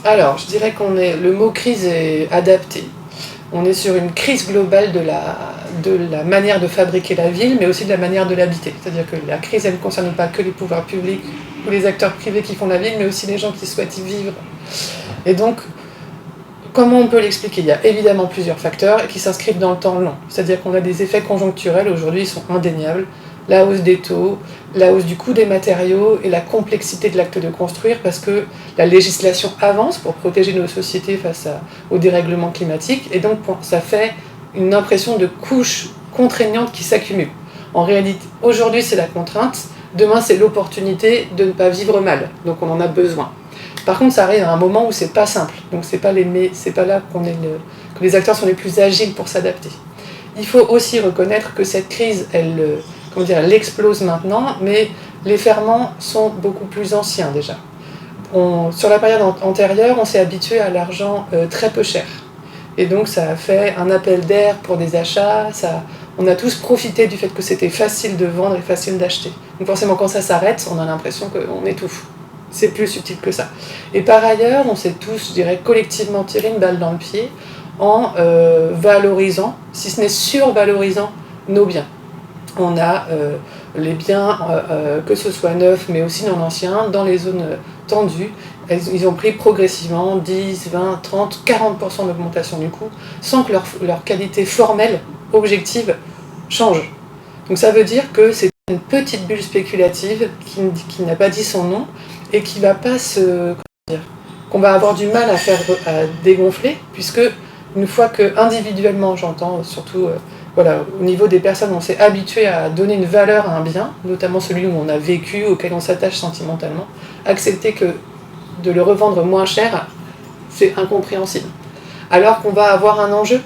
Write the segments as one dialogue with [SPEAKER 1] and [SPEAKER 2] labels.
[SPEAKER 1] Alors, je dirais le mot crise est adapté. On est sur une crise globale de la manière de fabriquer la ville, mais aussi de la manière de l'habiter. C'est-à-dire que la crise, elle ne concerne pas que les pouvoirs publics ou les acteurs privés qui font la ville, mais aussi les gens qui souhaitent y vivre. Et donc, comment on peut l'expliquer? Il y a évidemment plusieurs facteurs qui s'inscrivent dans le temps long. C'est-à-dire qu'on a des effets conjoncturels, aujourd'hui ils sont indéniables. La hausse des taux, la hausse du coût des matériaux et la complexité de l'acte de construire, parce que la législation avance pour protéger nos sociétés face au dérèglement climatique, et donc ça fait une impression de couche contraignante qui s'accumule. En réalité, aujourd'hui c'est la contrainte, demain c'est l'opportunité de ne pas vivre mal, donc on en a besoin. Par contre, ça arrive à un moment où c'est pas simple, donc c'est pas là que les acteurs sont les plus agiles pour s'adapter. Il faut aussi reconnaître que cette crise, elle explose maintenant, mais les ferments sont beaucoup plus anciens déjà. Sur la période antérieure, on s'est habitué à l'argent très peu cher. Et donc ça a fait un appel d'air pour des achats, on a tous profité du fait que c'était facile de vendre et facile d'acheter. Donc forcément, quand ça s'arrête, on a l'impression qu'on étouffe. C'est plus subtil que ça. Et par ailleurs, on s'est tous, je dirais, collectivement tiré une balle dans le pied en valorisant, si ce n'est survalorisant, nos biens. On a les biens, que ce soit neufs, mais aussi non anciens, dans les zones tendues. Ils ont pris progressivement 10, 20, 30, 40% d'augmentation du coût, sans que leur qualité formelle, objective, change. Donc ça veut dire que c'est une petite bulle spéculative qui n'a pas dit son nom et qui va pas qu'on va avoir du mal à dégonfler, puisque une fois que individuellement, j'entends surtout au niveau des personnes, on s'est habitué à donner une valeur à un bien, notamment celui où on a vécu, auquel on s'attache sentimentalement, accepter que de le revendre moins cher, c'est incompréhensible. Alors qu'on va avoir un enjeu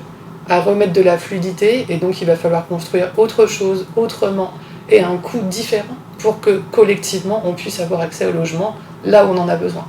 [SPEAKER 1] à remettre de la fluidité, et donc il va falloir construire autre chose, autrement, et à un coût différent, pour que collectivement on puisse avoir accès au logement là où on en a besoin.